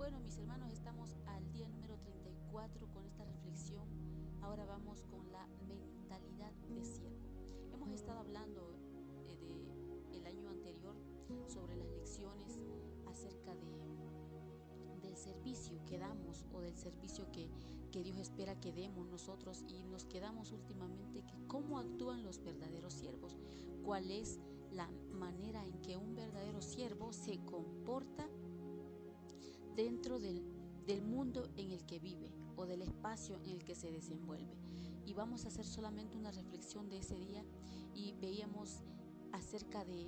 Bueno, mis hermanos, estamos al día número 34 con esta reflexión. Ahora vamos con la mentalidad de siervo. Hemos estado hablando el año anterior sobre las lecciones acerca del servicio que damos o del servicio que Dios espera que demos nosotros, y nos quedamos últimamente que cómo actúan los verdaderos siervos, cuál es la manera en que un verdadero siervo se comporta dentro del mundo en el que vive o del espacio en el que se desenvuelve. Y vamos a hacer solamente una reflexión de ese día, y veíamos acerca del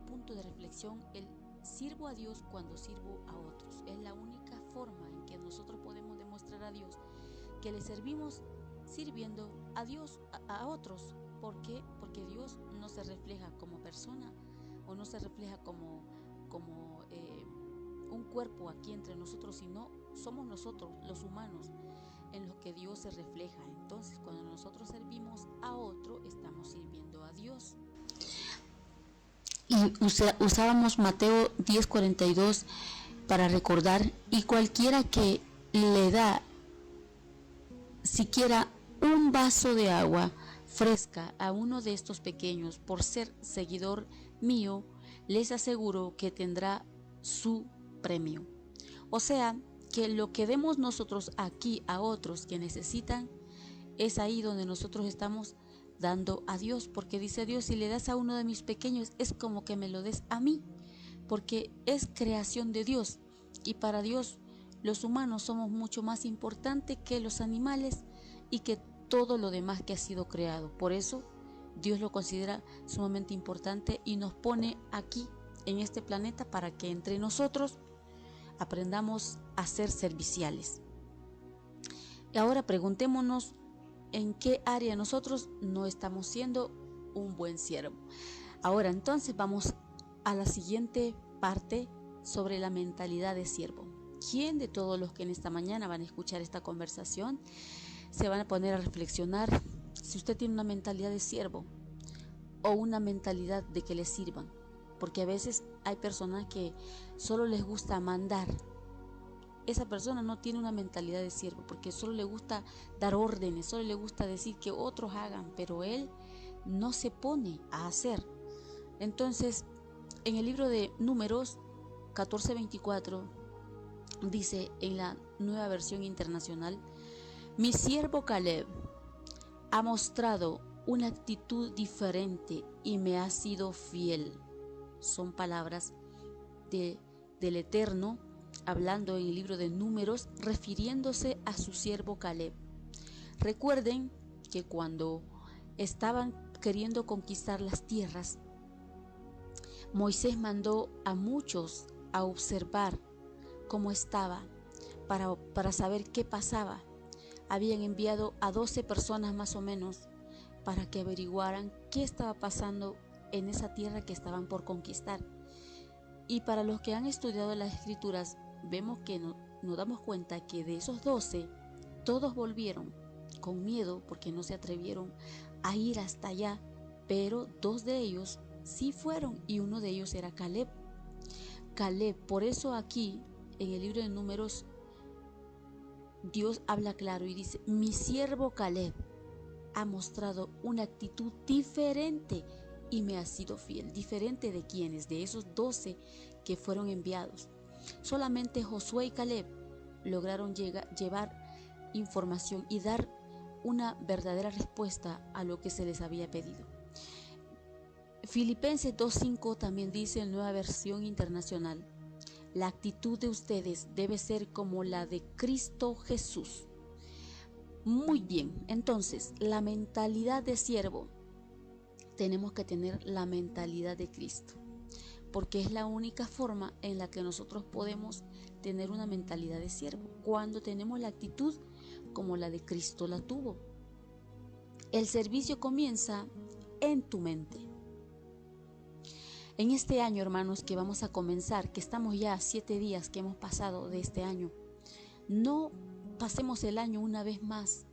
punto de reflexión: el sirvo a Dios cuando sirvo a otros. Es la única forma en que nosotros podemos demostrar a Dios que le servimos sirviendo a Dios, a otros. ¿Por qué? Porque Dios no se refleja como persona, o no se refleja como un cuerpo aquí entre nosotros, sino somos nosotros, los humanos, en los que Dios se refleja. Entonces, cuando nosotros servimos a otro, estamos sirviendo a Dios. Y usábamos Mateo 10:42 para recordar: y cualquiera que le da siquiera un vaso de agua fresca a uno de estos pequeños por ser seguidor mío, les aseguro que tendrá su premio. O sea, que lo que demos nosotros aquí a otros que necesitan, es ahí donde nosotros estamos dando a Dios, porque dice Dios: si le das a uno de mis pequeños, es como que me lo des a mí, porque es creación de Dios, y para Dios los humanos somos mucho más importantes que los animales y que todo lo demás que ha sido creado. Por eso Dios lo considera sumamente importante y nos pone aquí en este planeta para que entre nosotros aprendamos a ser serviciales. Y ahora preguntémonos en qué área nosotros no estamos siendo un buen siervo. Ahora entonces vamos a la siguiente parte sobre la mentalidad de siervo. ¿Quién de todos los que en esta mañana van a escuchar esta conversación se van a poner a reflexionar si usted tiene una mentalidad de siervo o una mentalidad de que le sirvan? Porque a veces hay personas que solo les gusta mandar. Esa persona no tiene una mentalidad de siervo, porque solo le gusta dar órdenes, solo le gusta decir que otros hagan, pero él no se pone a hacer. Entonces, en el libro de Números 14:24 dice en la Nueva Versión Internacional: mi siervo Caleb ha mostrado una actitud diferente y me ha sido fiel. Son palabras del Eterno, hablando en el libro de Números, refiriéndose a su siervo Caleb. Recuerden que cuando estaban queriendo conquistar las tierras, Moisés mandó a muchos a observar cómo estaba, para saber qué pasaba. Habían enviado a 12 personas más o menos para que averiguaran qué estaba pasando en esa tierra que estaban por conquistar. Y para los que han estudiado las escrituras, vemos que nos damos cuenta que de esos 12, todos volvieron con miedo porque no se atrevieron a ir hasta allá, pero 2 de ellos sí fueron, y uno de ellos era Caleb. Por eso aquí en el libro de Números Dios habla claro y dice: mi siervo Caleb ha mostrado una actitud diferente y me ha sido fiel. ¿Diferente de quiénes? De esos 12 que fueron enviados. Solamente Josué y Caleb lograron llevar información y dar una verdadera respuesta a lo que se les había pedido. Filipenses 2:5 también dice en Nueva Versión Internacional: la actitud de ustedes debe ser como la de Cristo Jesús. Muy bien, entonces, la mentalidad de siervo. Tenemos que tener la mentalidad de Cristo, porque es la única forma en la que nosotros podemos tener una mentalidad de siervo, cuando tenemos la actitud como la de Cristo la tuvo. El servicio comienza en tu mente. En este año, hermanos, que vamos a comenzar, que estamos ya a 7 días que hemos pasado de este año, no pasemos el año una vez más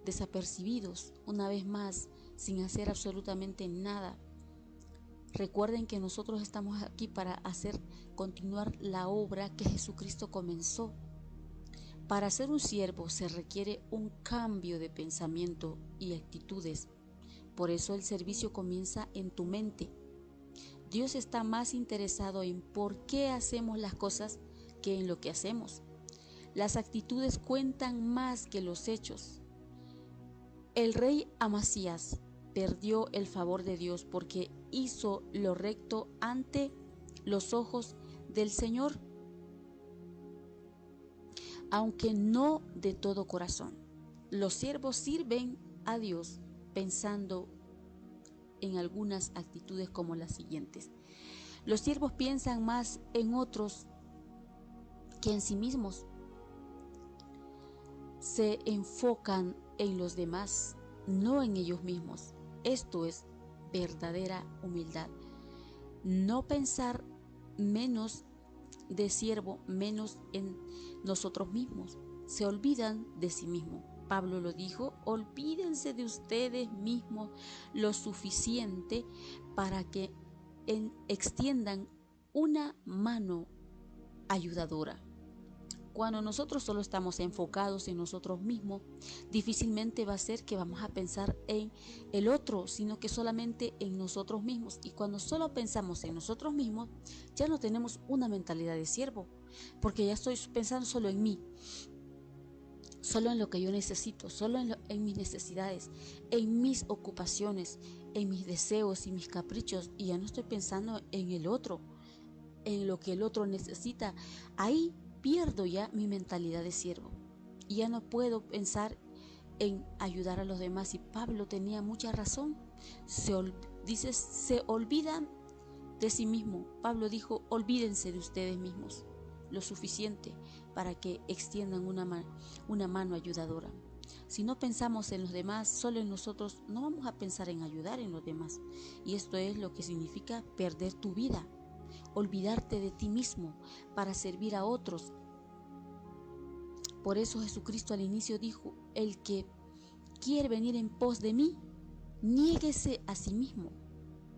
desapercibidos, una vez más sin hacer absolutamente nada. Recuerden que nosotros estamos aquí para continuar la obra que Jesucristo comenzó. Para ser un siervo se requiere un cambio de pensamiento y actitudes. Por eso el servicio comienza en tu mente. Dios está más interesado en por qué hacemos las cosas que en lo que hacemos. Las actitudes cuentan más que los hechos. El rey Amasías perdió el favor de Dios porque hizo lo recto ante los ojos del Señor, aunque no de todo corazón. Los siervos sirven a Dios pensando en algunas actitudes como las siguientes. Los siervos piensan más en otros que en sí mismos. Se enfocan en los demás, no en ellos mismos. Esto es verdadera humildad. No pensar menos de siervo, menos en nosotros mismos. Se olvidan de sí mismos. Pablo lo dijo: olvídense de ustedes mismos lo suficiente para que extiendan una mano ayudadora. Cuando nosotros solo estamos enfocados en nosotros mismos, difícilmente va a ser que vamos a pensar en el otro, sino que solamente en nosotros mismos. Y cuando solo pensamos en nosotros mismos, ya no tenemos una mentalidad de siervo, porque ya estoy pensando solo en mí, solo en lo que yo necesito, solo en mis necesidades, en mis ocupaciones, en mis deseos y mis caprichos, y ya no estoy pensando en el otro, en lo que el otro necesita. Ahí pierdo ya mi mentalidad de siervo y ya no puedo pensar en ayudar a los demás. Y Pablo tenía mucha razón. Se olvidan de sí mismo. Pablo dijo: olvídense de ustedes mismos lo suficiente para que extiendan una mano ayudadora. Si no pensamos en los demás, solo en nosotros, no vamos a pensar en ayudar en los demás. Y esto es lo que significa perder tu vida, olvidarte de ti mismo para servir a otros. Por eso Jesucristo al inicio dijo: el que quiere venir en pos de mí, niéguese a sí mismo.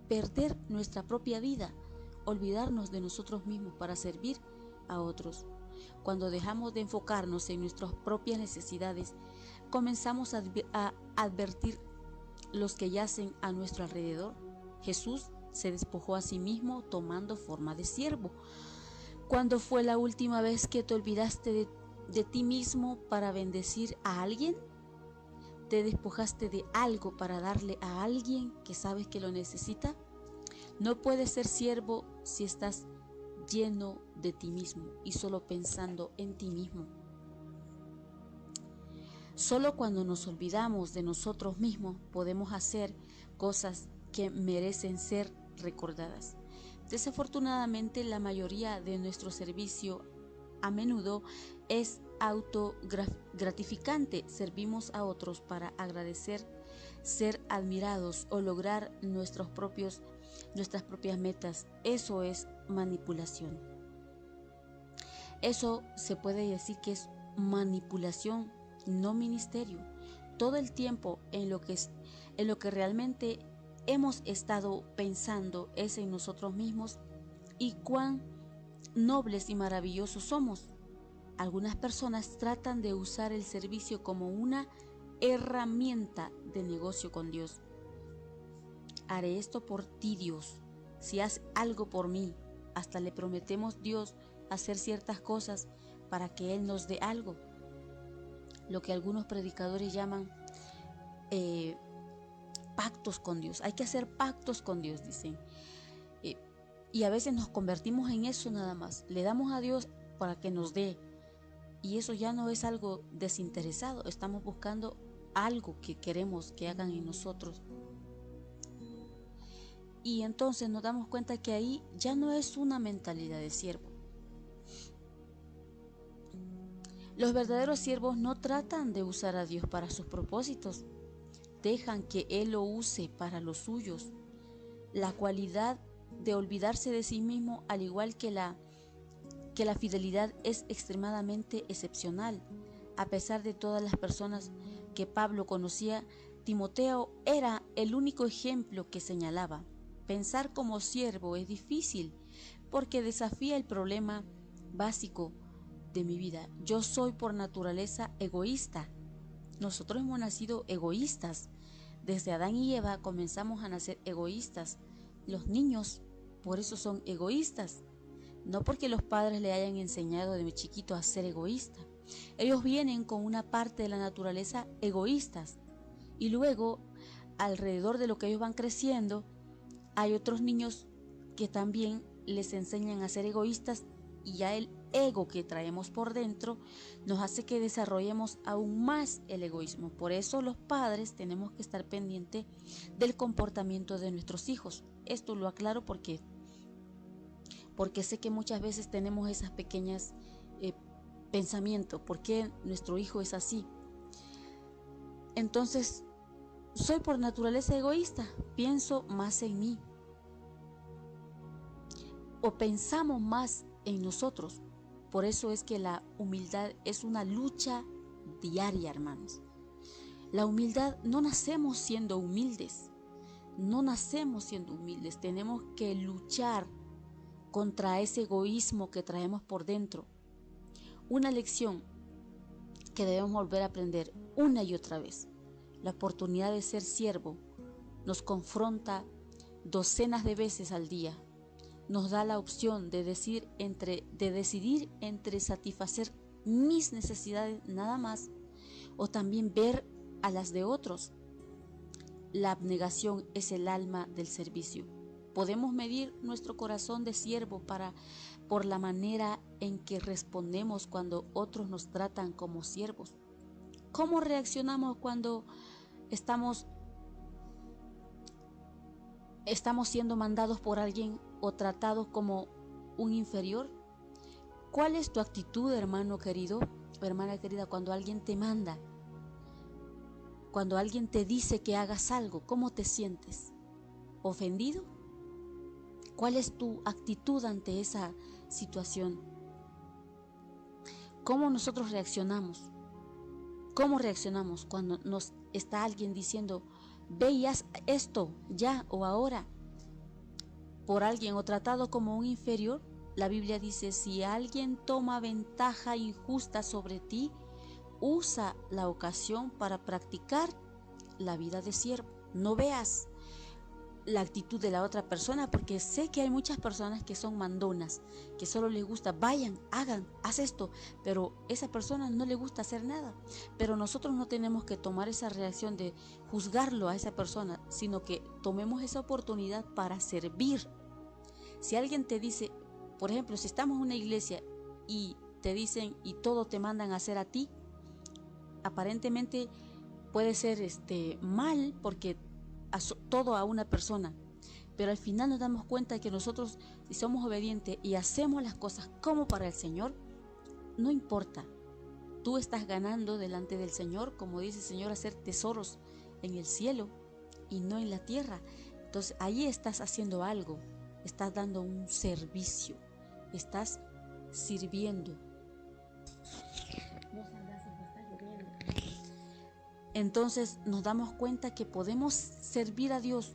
Perder nuestra propia vida, olvidarnos de nosotros mismos para servir a otros. Cuando dejamos de enfocarnos en nuestras propias necesidades, comenzamos a advertir los que yacen a nuestro alrededor. Jesús se despojó a sí mismo tomando forma de siervo. ¿Cuándo fue la última vez que te olvidaste de ti mismo para bendecir a alguien? ¿Te despojaste de algo para darle a alguien que sabes que lo necesita? No puedes ser siervo si estás lleno de ti mismo y solo pensando en ti mismo. Solo cuando nos olvidamos de nosotros mismos podemos hacer cosas que merecen ser recordadas. Desafortunadamente, la mayoría de nuestro servicio a menudo es autogratificante. Servimos a otros para agradecer, ser admirados o lograr nuestras propias metas. Eso es manipulación. Eso se puede decir que es manipulación, no ministerio. Todo el tiempo en lo que realmente hemos estado pensando es en nosotros mismos y cuán nobles y maravillosos somos. Algunas personas tratan de usar el servicio como una herramienta de negocio con Dios. Haré esto por ti, Dios, si haces algo por mí. Hasta le prometemos a Dios hacer ciertas cosas para que Él nos dé algo. Lo que algunos predicadores llaman pactos con Dios. Hay que hacer pactos con Dios, dicen. Y a veces nos convertimos en eso nada más. Le damos a Dios para que nos dé. Y eso ya no es algo desinteresado. Estamos buscando algo que queremos que hagan en nosotros. Y entonces nos damos cuenta que ahí ya no es una mentalidad de siervo. Los verdaderos siervos no tratan de usar a Dios para sus propósitos. Dejan que Él lo use para los suyos. La cualidad de olvidarse de sí mismo, al igual que la fidelidad, es extremadamente excepcional. A pesar de todas las personas que Pablo conocía, Timoteo era el único ejemplo que señalaba. Pensar como siervo es difícil porque desafía el problema básico de mi vida. Yo soy por naturaleza egoísta. Nosotros hemos nacido egoístas. Desde Adán y Eva comenzamos a nacer egoístas. Los niños por eso son egoístas. No porque los padres le hayan enseñado de chiquito a ser egoísta. Ellos vienen con una parte de la naturaleza egoístas. Y luego, alrededor de lo que ellos van creciendo, hay otros niños que también les enseñan a ser egoístas, y ya el ego que traemos por dentro nos hace que desarrollemos aún más el egoísmo. Por eso los padres tenemos que estar pendientes del comportamiento de nuestros hijos. Esto lo aclaro porque sé que muchas veces tenemos esas pequeñas pensamientos. ¿Por qué nuestro hijo es así? Entonces, soy por naturaleza egoísta, pienso más en mí. O pensamos más en nosotros. Por eso es que la humildad es una lucha diaria, hermanos. La humildad, no nacemos siendo humildes. No nacemos siendo humildes. Tenemos que luchar contra ese egoísmo que traemos por dentro. Una lección que debemos volver a aprender una y otra vez. La oportunidad de ser siervo nos confronta docenas de veces al día. Nos da la opción de decidir entre satisfacer mis necesidades nada más o también ver a las de otros. La abnegación es el alma del servicio. Podemos medir nuestro corazón de siervo por la manera en que respondemos cuando otros nos tratan como siervos. ¿Cómo reaccionamos cuando estamos siendo mandados por alguien o tratados como un inferior? ¿Cuál es tu actitud, hermano querido o hermana querida, cuando alguien te manda? Cuando alguien te dice que hagas algo, ¿cómo te sientes? ¿Ofendido? ¿Cuál es tu actitud ante esa situación? ¿Cómo nosotros reaccionamos? ¿Cómo reaccionamos cuando nos está alguien diciendo, ve y haz esto ya o ahora, por alguien, o tratado como un inferior? La Biblia dice, si alguien toma ventaja injusta sobre ti, usa la ocasión para practicar la vida de siervo. No veas la actitud de la otra persona, porque sé que hay muchas personas que son mandonas, que solo les gusta, vayan, hagan, haz esto, pero esa persona no le gusta hacer nada. Pero nosotros no tenemos que tomar esa reacción de juzgarlo a esa persona, sino que tomemos esa oportunidad para servir. Si alguien te dice, por ejemplo, si estamos en una iglesia y te dicen y todo te mandan a hacer a ti, aparentemente puede ser mal porque todo a una persona, pero al final nos damos cuenta que nosotros, si somos obedientes y hacemos las cosas como para el Señor, no importa, tú estás ganando delante del Señor, como dice el Señor, hacer tesoros en el cielo y no en la tierra. Entonces ahí estás haciendo algo, estás dando un servicio, estás sirviendo. Entonces nos damos cuenta que podemos servir a Dios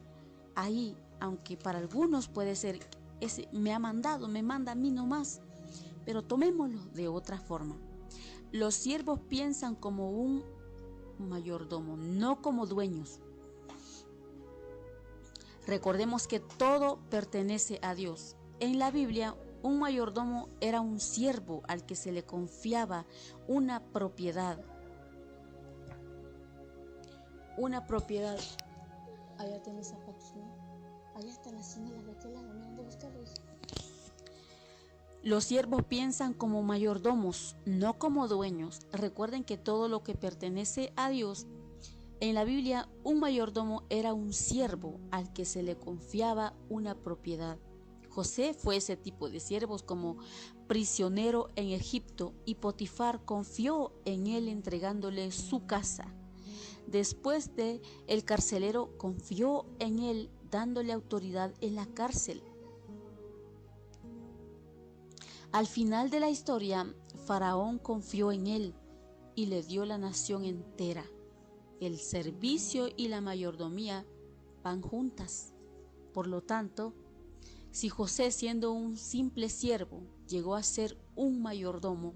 ahí, aunque para algunos puede ser, me ha mandado, me manda a mí nomás, pero tomémoslo de otra forma. Los siervos piensan como un mayordomo, no como dueños. Recordemos que todo pertenece a Dios. En la Biblia, un mayordomo era un siervo al que se le confiaba una propiedad. Una propiedad. Allá tenés a Pax, ¿no? Allá están las señalas de aquel lado, miren dónde buscarlos. Los siervos piensan como mayordomos, no como dueños. Recuerden que todo lo que pertenece a Dios, en la Biblia, un mayordomo era un siervo al que se le confiaba una propiedad. José fue ese tipo de siervos, como prisionero en Egipto, y Potifar confió en él entregándole su casa. Después el carcelero confió en él dándole autoridad en la cárcel. Al final de la historia, Faraón confió en él y le dio la nación entera. El servicio y la mayordomía van juntas. Por lo tanto, si José, siendo un simple siervo, llegó a ser un mayordomo,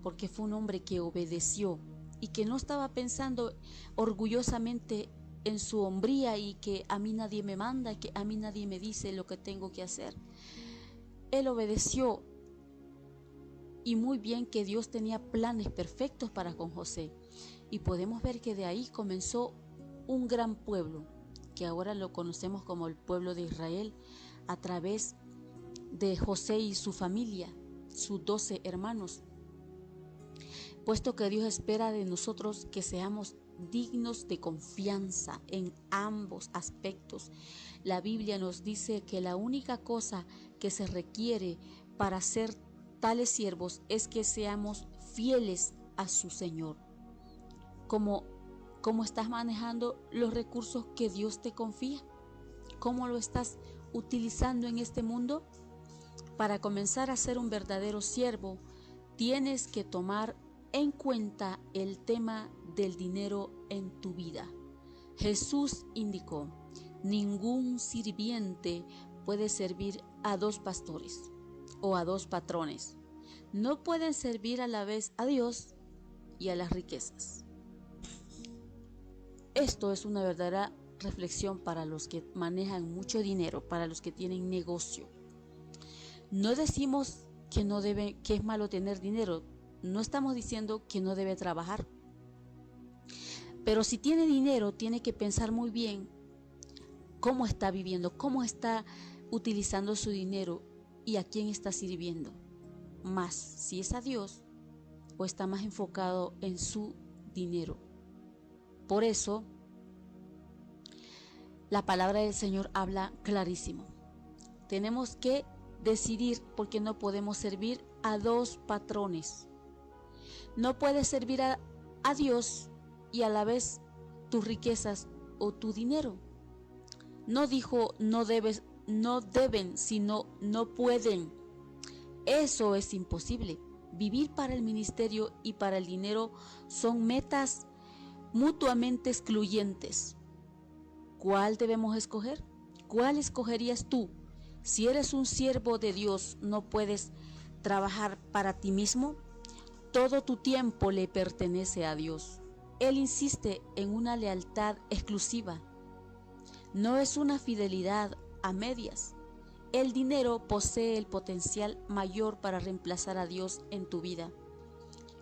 porque fue un hombre que obedeció y que no estaba pensando orgullosamente en su hombría y que a mí nadie me manda, que a mí nadie me dice lo que tengo que hacer. Él obedeció, y muy bien que Dios tenía planes perfectos para con José. Y podemos ver que de ahí comenzó un gran pueblo, que ahora lo conocemos como el pueblo de Israel, a través de José y su familia, sus 12 hermanos. Puesto que Dios espera de nosotros que seamos dignos de confianza en ambos aspectos. La Biblia nos dice que la única cosa que se requiere para ser tales siervos es que seamos fieles a su Señor. ¿Cómo estás manejando los recursos que Dios te confía? ¿Cómo lo estás utilizando en este mundo? Para comenzar a ser un verdadero siervo, tienes que tomar en cuenta el tema del dinero en tu vida. Jesús indicó: ningún sirviente puede servir a 2 pastores o a 2 patrones. No pueden servir a la vez a Dios y a las riquezas. Esto es una verdadera reflexión para los que manejan mucho dinero, para los que tienen negocio. No decimos que es malo tener dinero, no estamos diciendo que no debe trabajar. Pero si tiene dinero, tiene que pensar muy bien cómo está viviendo, cómo está utilizando su dinero y a quién está sirviendo. Más si es a Dios o está más enfocado en su dinero. Por eso, la palabra del Señor habla clarísimo. Tenemos que decidir, porque no podemos servir a 2 patrones. No puedes servir a Dios y a la vez tus riquezas o tu dinero. No dijo no deben, sino no pueden. Eso es imposible. Vivir para el ministerio y para el dinero son metas mutuamente excluyentes. ¿Cuál debemos escoger? ¿Cuál escogerías tú? Si eres un siervo de Dios, ¿no puedes trabajar para ti mismo? Todo tu tiempo le pertenece a Dios. Él insiste en una lealtad exclusiva. No es una fidelidad a medias. El dinero posee el potencial mayor para reemplazar a Dios en tu vida.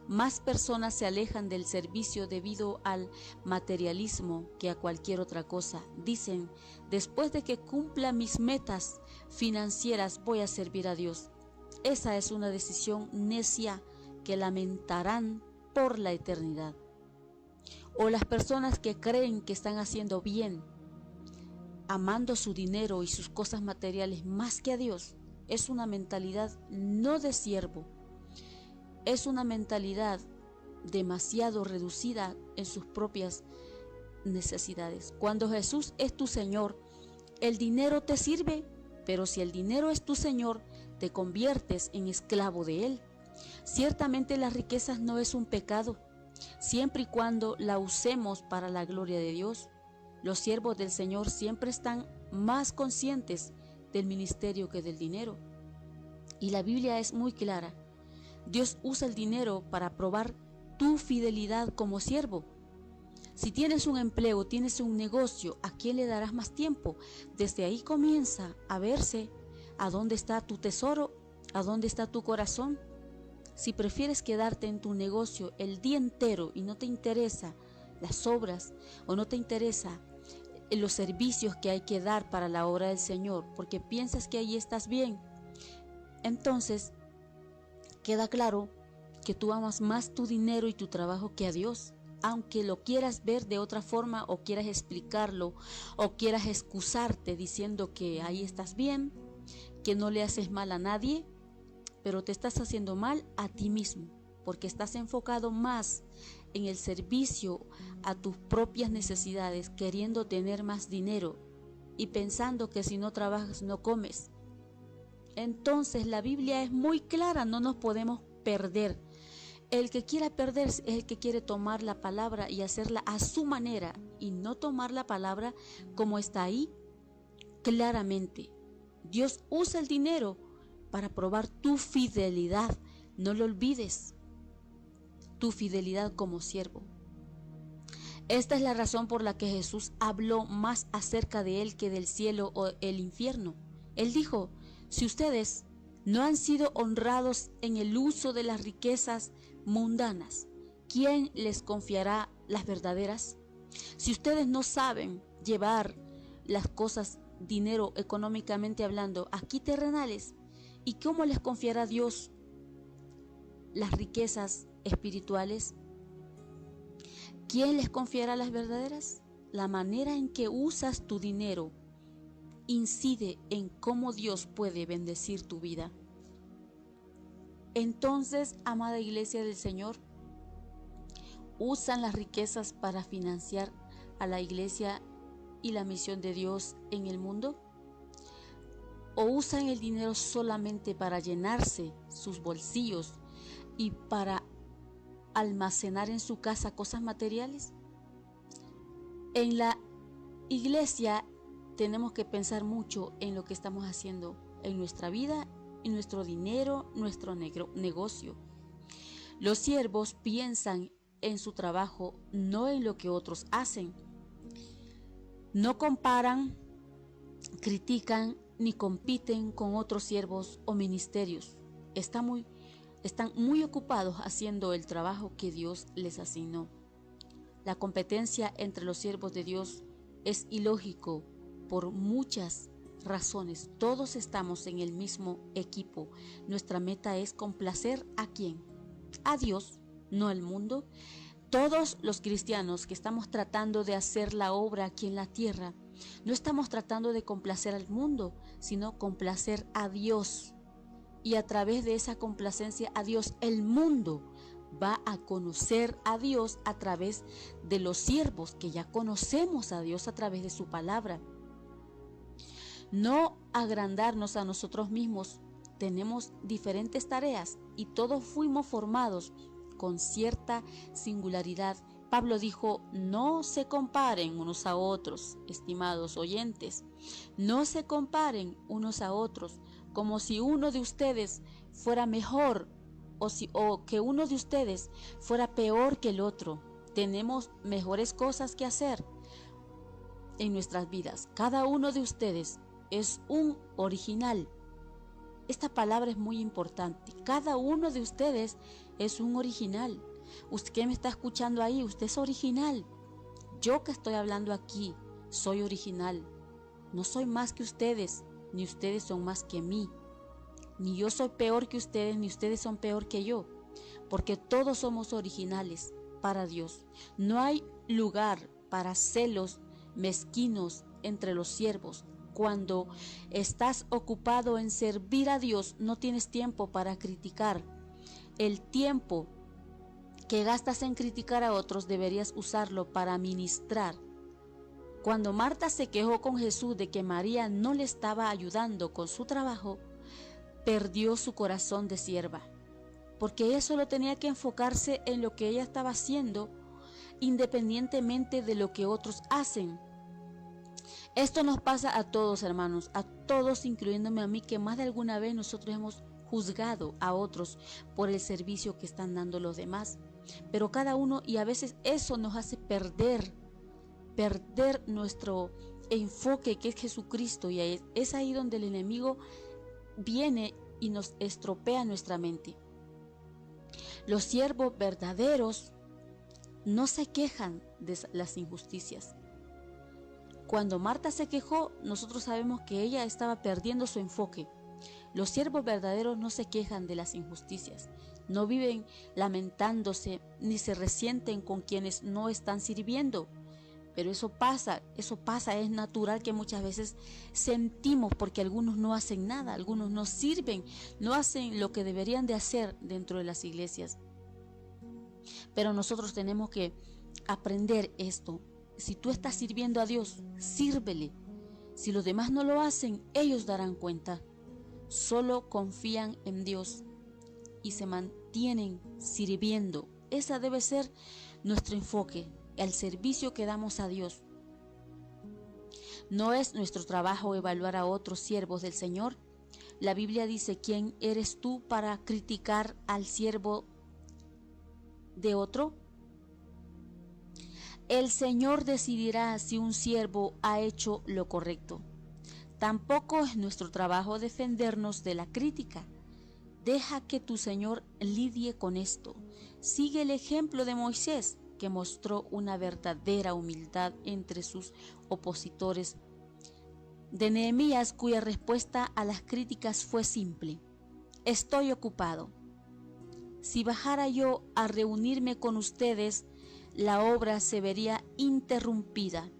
Más personas se alejan del servicio debido al materialismo que a cualquier otra cosa. Dicen: después de que cumpla mis metas financieras voy a servir a Dios. Esa es una decisión necia que lamentarán por la eternidad. O las personas que creen que están haciendo bien, amando su dinero y sus cosas materiales más que a Dios, es una mentalidad no de siervo. Es una mentalidad demasiado reducida en sus propias necesidades. Cuando Jesús es tu Señor, el dinero te sirve, pero si el dinero es tu Señor, te conviertes en esclavo de Él. Ciertamente las riquezas no es un pecado, siempre y cuando la usemos para la gloria de Dios. Los siervos del Señor siempre están más conscientes del ministerio que del dinero. Y la Biblia es muy clara. Dios usa el dinero para probar tu fidelidad como siervo. Si tienes un empleo, tienes un negocio, ¿a quién le darás más tiempo? Desde ahí comienza a verse a dónde está tu tesoro, a dónde está tu corazón. Si prefieres quedarte en tu negocio el día entero y no te interesa las obras o no te interesa los servicios que hay que dar para la obra del Señor, porque piensas que ahí estás bien, entonces queda claro que tú amas más tu dinero y tu trabajo que a Dios. Aunque lo quieras ver de otra forma o quieras explicarlo o quieras excusarte diciendo que ahí estás bien, que no le haces mal a nadie, pero te estás haciendo mal a ti mismo, porque estás enfocado más en el servicio a tus propias necesidades, queriendo tener más dinero y pensando que si no trabajas no comes. Entonces la Biblia es muy clara, no nos podemos perder. El que quiera perder es el que quiere tomar la palabra y hacerla a su manera y no tomar la palabra como está ahí, claramente. Dios usa el dinero para probar tu fidelidad. No lo olvides, tu fidelidad como siervo. Esta es la razón por la que Jesús habló más acerca de él que del cielo o el infierno. Él dijo: si ustedes no han sido honrados en el uso de las riquezas mundanas, ¿quién les confiará las verdaderas? Si ustedes no saben llevar las cosas, dinero económicamente hablando, aquí terrenales, ¿y cómo les confiará Dios las riquezas espirituales? ¿Quién les confiará las verdaderas? La manera en que usas tu dinero incide en cómo Dios puede bendecir tu vida. Entonces, amada iglesia del Señor, ¿usan las riquezas para financiar a la iglesia y la misión de Dios en el mundo? ¿O usan el dinero solamente para llenarse sus bolsillos y para almacenar en su casa cosas materiales? En la iglesia tenemos que pensar mucho en lo que estamos haciendo en nuestra vida, en nuestro dinero, nuestro negocio. Los siervos piensan en su trabajo, no en lo que otros hacen. No comparan, critican ni compiten con otros siervos o ministerios. Están muy ocupados haciendo el trabajo que Dios les asignó. La competencia entre los siervos de Dios es ilógico por muchas razones. Todos estamos en el mismo equipo. Nuestra meta es complacer ¿a quién? A Dios, no al mundo. Todos los cristianos que estamos tratando de hacer la obra aquí en la tierra, no estamos tratando de complacer al mundo, sino complacer a Dios. Y a través de esa complacencia a Dios, el mundo va a conocer a Dios a través de los siervos, que ya conocemos a Dios a través de su palabra. No agrandarnos a nosotros mismos. Tenemos diferentes tareas y todos fuimos formados con cierta singularidad. Pablo dijo: no se comparen unos a otros, estimados oyentes. No se comparen unos a otros como si uno de ustedes fuera mejor o que uno de ustedes fuera peor que el otro. Tenemos mejores cosas que hacer en nuestras vidas. Cada uno de ustedes es un original. Esta palabra es muy importante. Cada uno de ustedes es un original. Usted que me está escuchando ahí, usted es original. Yo que estoy hablando aquí, soy original. No soy más que ustedes, ni ustedes son más que mí. Ni yo soy peor que ustedes, ni ustedes son peor que yo. Porque todos somos originales para Dios. No hay lugar para celos mezquinos entre los siervos. Cuando estás ocupado en servir a Dios, no tienes tiempo para criticar. El tiempo que gastas en criticar a otros deberías usarlo para ministrar. Cuando Marta se quejó con Jesús de que María no le estaba ayudando con su trabajo, perdió su corazón de sierva, porque ella solo tenía que enfocarse en lo que ella estaba haciendo, independientemente de lo que otros hacen. Esto nos pasa a todos, hermanos, a todos, incluyéndome a mí, que más de alguna vez nosotros hemos juzgado a otros por el servicio que están dando los demás. Pero cada uno, y a veces eso nos hace perder nuestro enfoque, que es Jesucristo, y es ahí donde el enemigo viene y nos estropea nuestra mente. Los siervos verdaderos no se quejan de las injusticias. Cuando Marta se quejó, nosotros sabemos que ella estaba perdiendo su enfoque. Los siervos verdaderos no se quejan de las injusticias, no viven lamentándose ni se resienten con quienes no están sirviendo. Pero eso pasa, es natural que muchas veces sentimos porque algunos no hacen nada, algunos no sirven, no hacen lo que deberían de hacer dentro de las iglesias. Pero nosotros tenemos que aprender esto. Si tú estás sirviendo a Dios, sírvele. Si los demás no lo hacen, ellos darán cuenta. Solo confían en Dios y se mantienen sirviendo. Ese debe ser nuestro enfoque, el servicio que damos a Dios. ¿No es nuestro trabajo evaluar a otros siervos del Señor? La Biblia dice: ¿quién eres tú para criticar al siervo de otro? El Señor decidirá si un siervo ha hecho lo correcto. Tampoco es nuestro trabajo defendernos de la crítica. Deja que tu Señor lidie con esto. Sigue el ejemplo de Moisés, que mostró una verdadera humildad entre sus opositores. De Nehemías, cuya respuesta a las críticas fue simple: estoy ocupado. Si bajara yo a reunirme con ustedes, la obra se vería interrumpida.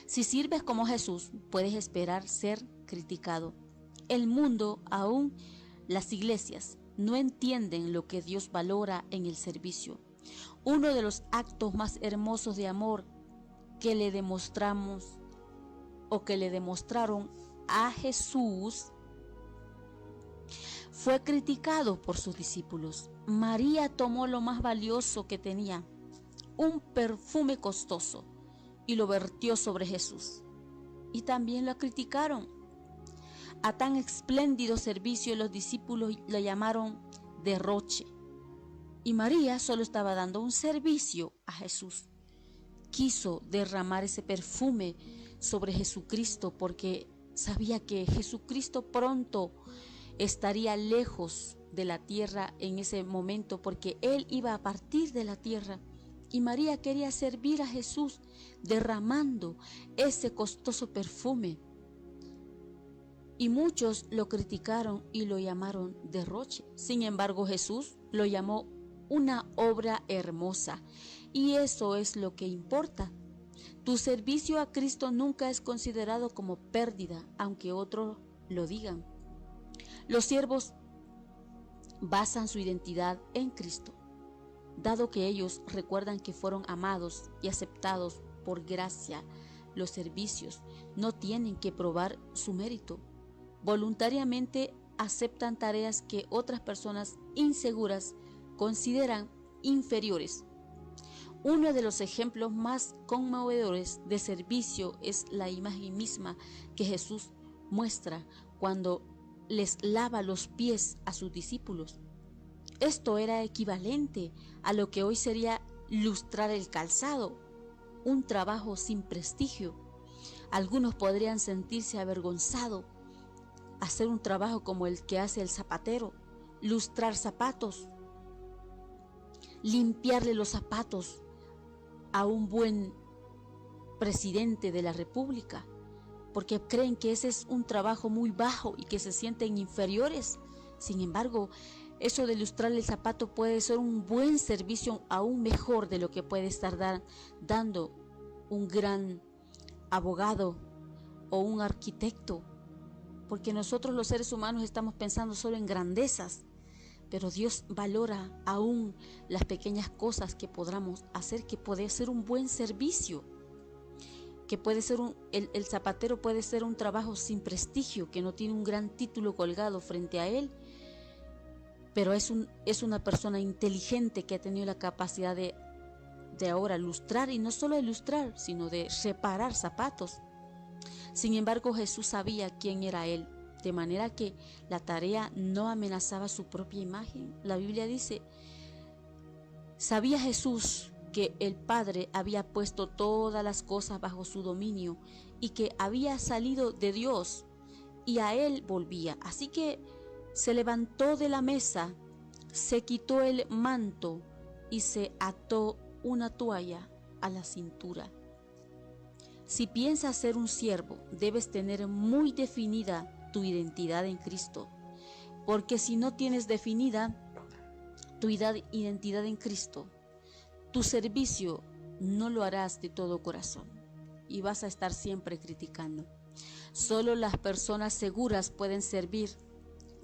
Si sirves como Jesús, puedes esperar ser criticado. El mundo, aún las iglesias, no entienden lo que Dios valora en el servicio. Uno de los actos más hermosos de amor que le demostramos o que le demostraron a Jesús fue criticado por sus discípulos. María tomó lo más valioso que tenía, un perfume costoso, y lo vertió sobre Jesús. Y también lo criticaron. A tan espléndido servicio los discípulos lo llamaron derroche. Y María solo estaba dando un servicio a Jesús. Quiso derramar ese perfume sobre Jesucristo porque sabía que Jesucristo pronto estaría lejos de la tierra en ese momento, porque Él iba a partir de la tierra. Y María quería servir a Jesús derramando ese costoso perfume. Y muchos lo criticaron y lo llamaron derroche. Sin embargo, Jesús lo llamó una obra hermosa. Y eso es lo que importa. Tu servicio a Cristo nunca es considerado como pérdida, aunque otros lo digan. Los siervos basan su identidad en Cristo, dado que ellos recuerdan que fueron amados y aceptados por gracia. Los servicios no tienen que probar su mérito. Voluntariamente aceptan tareas que otras personas inseguras consideran inferiores. Uno de los ejemplos más conmovedores de servicio es la imagen misma que Jesús muestra cuando les lava los pies a sus discípulos. Esto era equivalente a lo que hoy sería lustrar el calzado, un trabajo sin prestigio. Algunos podrían sentirse avergonzados hacer un trabajo como el que hace el zapatero, lustrar zapatos, limpiarle los zapatos a un buen presidente de la República, porque creen que ese es un trabajo muy bajo y que se sienten inferiores. Sin embargo, eso de ilustrar el zapato puede ser un buen servicio, aún mejor de lo que puede estar dando un gran abogado o un arquitecto, porque nosotros los seres humanos estamos pensando solo en grandezas, pero Dios valora aún las pequeñas cosas que podamos hacer, que puede ser un buen servicio, que puede ser el zapatero puede ser un trabajo sin prestigio, que no tiene un gran título colgado frente a él, pero es una persona inteligente que ha tenido la capacidad de ahora lustrar, y no solo de lustrar, sino de reparar zapatos. Sin embargo, Jesús sabía quién era Él, de manera que la tarea no amenazaba su propia imagen. La Biblia dice: sabía Jesús que el Padre había puesto todas las cosas bajo su dominio y que había salido de Dios y a Él volvía. Así que se levantó de la mesa, se quitó el manto y se ató una toalla a la cintura. Si piensas ser un siervo, debes tener muy definida tu identidad en Cristo, porque si no tienes definida tu identidad en Cristo, tu servicio no lo harás de todo corazón y vas a estar siempre criticando. Solo las personas seguras pueden servir.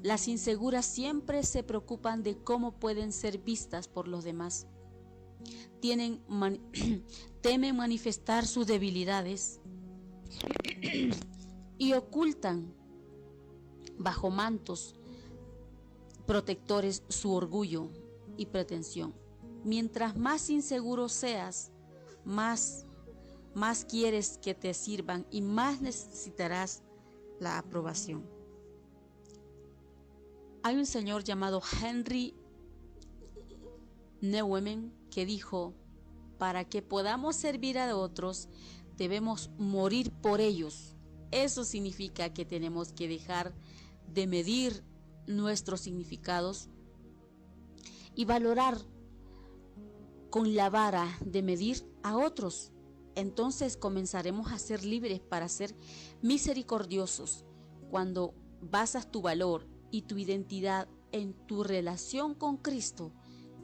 Las inseguras siempre se preocupan de cómo pueden ser vistas por los demás. Temen manifestar sus debilidades y ocultan bajo mantos protectores su orgullo y pretensión. Mientras más inseguro seas, más más quieres que te sirvan y más necesitarás la aprobación. Hay un señor llamado Henry Nouwen que dijo: para que podamos servir a otros, debemos morir por ellos. Eso significa que tenemos que dejar de medir nuestros significados y valorar con la vara de medir a otros. Entonces comenzaremos a ser libres para ser misericordiosos. Cuando basas tu valor y tu identidad en tu relación con Cristo,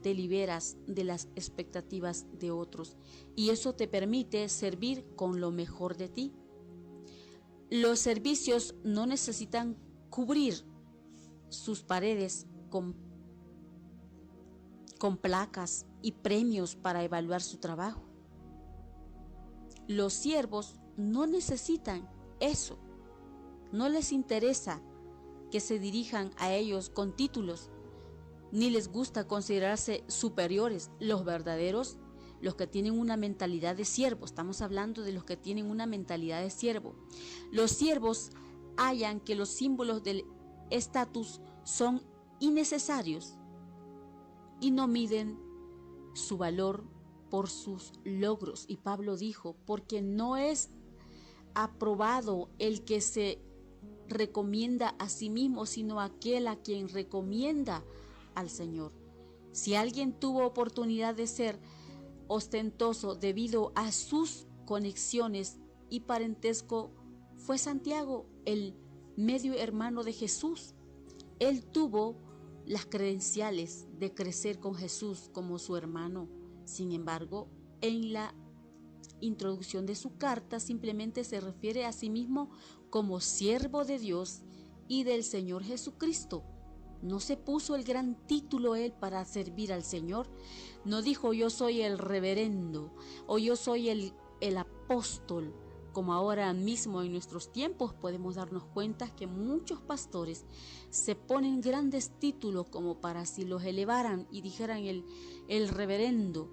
te liberas de las expectativas de otros y eso te permite servir con lo mejor de ti. Los servicios no necesitan cubrir sus paredes con placas y premios para evaluar su trabajo. Los siervos no necesitan eso. No les interesa que se dirijan a ellos con títulos, ni les gusta considerarse superiores. Los verdaderos, los que tienen una mentalidad de siervo, estamos hablando de los que tienen una mentalidad de siervo. Los siervos hallan que los símbolos del estatus son innecesarios y no miden su valor por sus logros. Y Pablo dijo: porque no es aprobado el que se recomienda a sí mismo, sino aquel a quien recomienda al Señor. Si alguien tuvo oportunidad de ser ostentoso debido a sus conexiones y parentesco, fue Santiago, el medio hermano de Jesús. Él tuvo las credenciales de crecer con Jesús como su hermano. Sin embargo, en la introducción de su carta simplemente se refiere a sí mismo como siervo de Dios y del Señor Jesucristo. No se puso el gran título él para servir al Señor. No dijo: yo soy el reverendo o yo soy el apóstol. Como ahora mismo en nuestros tiempos podemos darnos cuenta que muchos pastores se ponen grandes títulos como para si los elevaran y dijeran el reverendo.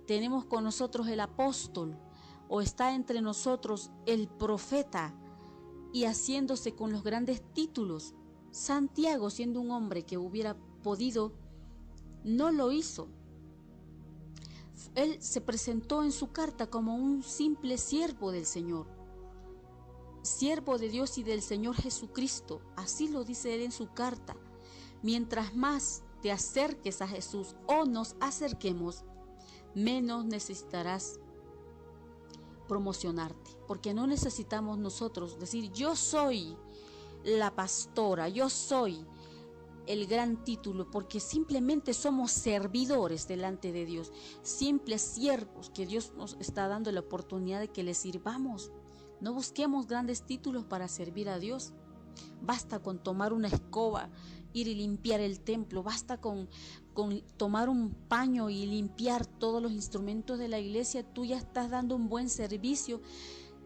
Tenemos con nosotros el apóstol, o está entre nosotros el profeta, y haciéndose con los grandes títulos. Santiago, siendo un hombre que hubiera podido, no lo hizo. Él se presentó en su carta como un simple siervo del Señor, siervo de Dios y del Señor Jesucristo. Así lo dice él en su carta. Mientras más te acerques a Jesús o nos acerquemos, menos necesitarás promocionarte, porque no necesitamos nosotros decir: yo soy la pastora, yo soy el gran título, porque simplemente somos servidores delante de Dios, simples siervos que Dios nos está dando la oportunidad de que le sirvamos. No busquemos grandes títulos para servir a Dios. Basta con tomar una escoba, ir y limpiar el templo. Basta con tomar un paño y limpiar todos los instrumentos de la iglesia. Tú ya estás dando un buen servicio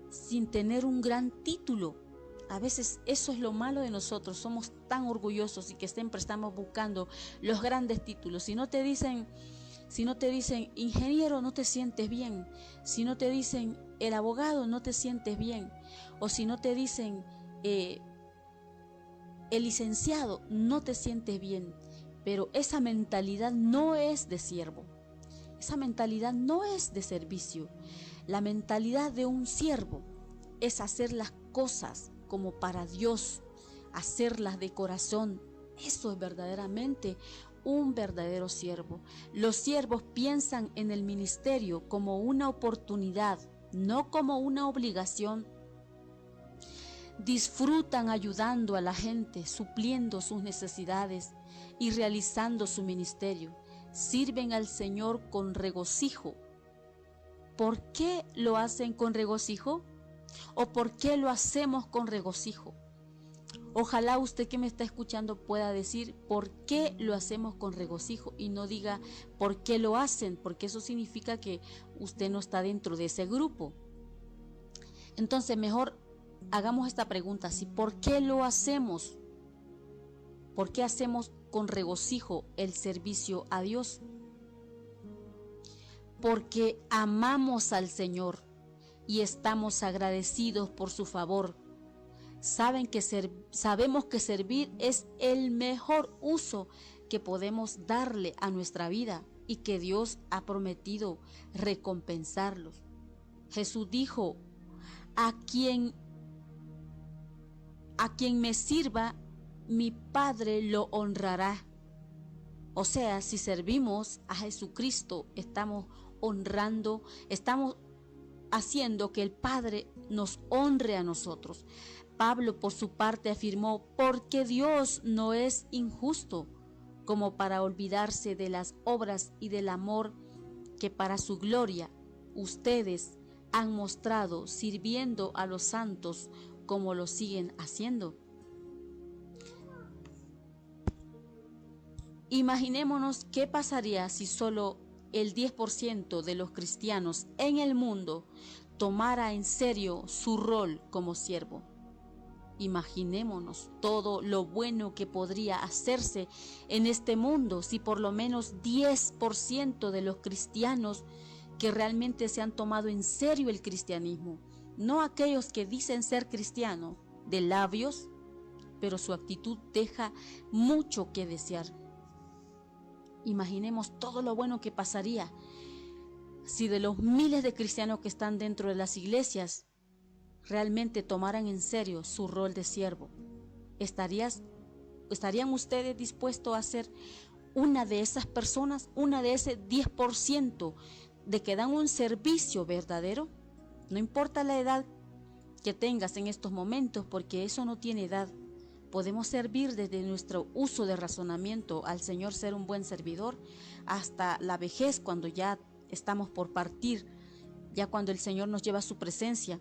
sin tener un gran título. A veces eso es lo malo de nosotros, somos tan orgullosos y que siempre estamos buscando los grandes títulos. Si no te dicen ingeniero, no te sientes bien. Si no te dicen el abogado, no te sientes bien. O si no te dicen el licenciado, no te sientes bien. Pero esa mentalidad no es de siervo, esa mentalidad no es de servicio. La mentalidad de un siervo es hacer las cosas como para Dios, hacerlas de corazón. Eso es verdaderamente un verdadero siervo. Los siervos piensan en el ministerio como una oportunidad, no como una obligación. Disfrutan ayudando a la gente, supliendo sus necesidades y realizando su ministerio. Sirven al Señor con regocijo. ¿Por qué lo hacen con regocijo? ¿O por qué lo hacemos con regocijo? Ojalá usted que me está escuchando pueda decir por qué lo hacemos con regocijo y no diga por qué lo hacen, porque eso significa que usted no está dentro de ese grupo. Entonces mejor hagamos esta pregunta: ¿sí? ¿Por qué lo hacemos? ¿Por qué hacemos con regocijo el servicio a Dios? Porque amamos al Señor. y estamos agradecidos por su favor. Sabemos que servir es el mejor uso que podemos darle a nuestra vida y que Dios ha prometido recompensarlos. Jesús dijo: a quien me sirva, mi Padre lo honrará. O sea, si servimos a Jesucristo, estamos honrando, estamos haciendo que el Padre nos honre a nosotros. Pablo, por su parte, afirmó: porque Dios no es injusto como para olvidarse de las obras y del amor que para su gloria ustedes han mostrado sirviendo a los santos como lo siguen haciendo. Imaginémonos qué pasaría si solo el 10% de los cristianos en el mundo tomara en serio su rol como siervo. Imaginémonos todo lo bueno que podría hacerse en este mundo si por lo menos 10% de los cristianos que realmente se han tomado en serio el cristianismo, no aquellos que dicen ser cristianos de labios, pero su actitud deja mucho que desear. Imaginemos todo lo bueno que pasaría si de los miles de cristianos que están dentro de las iglesias realmente tomaran en serio su rol de siervo. ¿Estarían ustedes dispuestos a ser una de esas personas, una de ese 10% de que dan un servicio verdadero? No importa la edad que tengas en estos momentos, porque eso no tiene edad. Podemos servir desde nuestro uso de razonamiento al Señor, ser un buen servidor, hasta la vejez, cuando ya estamos por partir, ya cuando el Señor nos lleva a su presencia.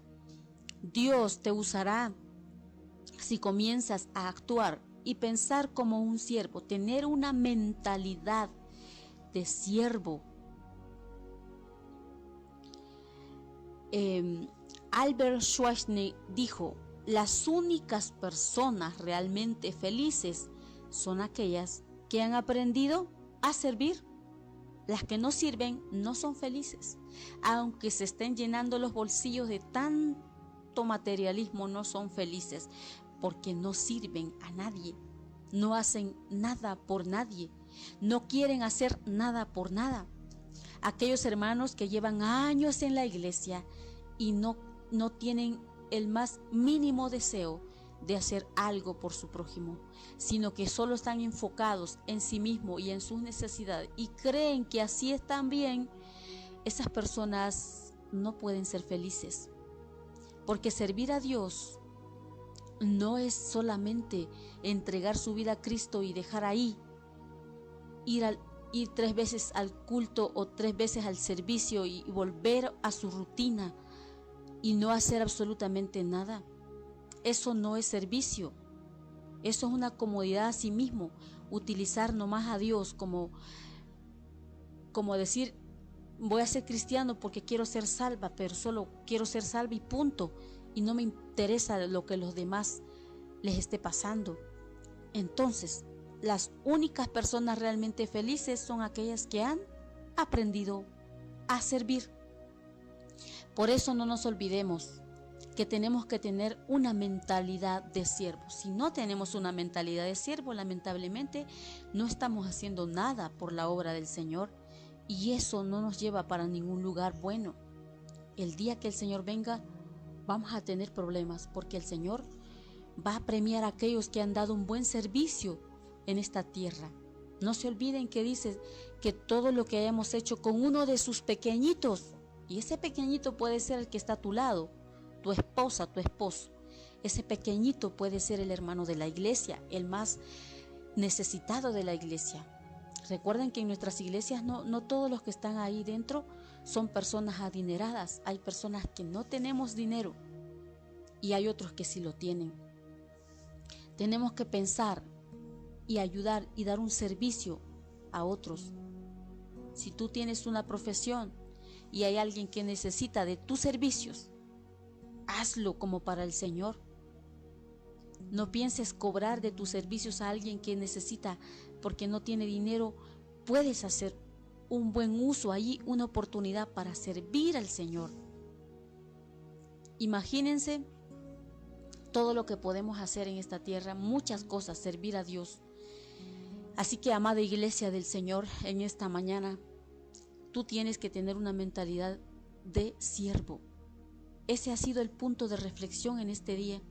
Dios te usará si comienzas a actuar y pensar como un siervo, tener una mentalidad de siervo. Albert Schweitzer dijo: las únicas personas realmente felices son aquellas que han aprendido a servir. Las que no sirven no son felices. Aunque se estén llenando los bolsillos de tanto materialismo, no son felices porque no sirven a nadie, no hacen nada por nadie, no quieren hacer nada por nada. Aquellos hermanos que llevan años en la iglesia y no tienen el más mínimo deseo de hacer algo por su prójimo, sino que solo están enfocados en sí mismos y en sus necesidades y creen que así están bien, esas personas no pueden ser felices. Porque servir a Dios no es solamente entregar su vida a Cristo y dejar ahí, ir 3 veces al culto o 3 veces al servicio y volver a su rutina y no hacer absolutamente nada. Eso no es servicio. Eso es una comodidad a sí mismo, utilizar nomás a Dios como decir: voy a ser cristiano porque quiero ser salva, pero solo quiero ser salva y punto, y no me interesa lo que a los demás les esté pasando. Entonces, las únicas personas realmente felices son aquellas que han aprendido a servir. Por eso no nos olvidemos que tenemos que tener una mentalidad de siervo. Si no tenemos una mentalidad de siervo, lamentablemente no estamos haciendo nada por la obra del Señor, y eso no nos lleva para ningún lugar bueno. El día que el Señor venga, vamos a tener problemas, porque el Señor va a premiar a aquellos que han dado un buen servicio en esta tierra. No se olviden que dice que todo lo que hayamos hecho con uno de sus pequeñitos, y ese pequeñito puede ser el que está a tu lado, tu esposa, tu esposo. Ese pequeñito puede ser el hermano de la iglesia, el más necesitado de la iglesia. Recuerden que en nuestras iglesias no todos los que están ahí dentro son personas adineradas. Hay personas que no tenemos dinero y hay otros que sí lo tienen. Tenemos que pensar y ayudar y dar un servicio a otros. Si tú tienes una profesión y hay alguien que necesita de tus servicios, hazlo como para el Señor. No pienses cobrar de tus servicios a alguien que necesita porque no tiene dinero. Puedes hacer un buen uso allí, una oportunidad para servir al Señor. Imagínense todo lo que podemos hacer en esta tierra, muchas cosas, servir a Dios. Así que, amada iglesia del Señor, en esta mañana, tú tienes que tener una mentalidad de siervo. Ese ha sido el punto de reflexión en este día.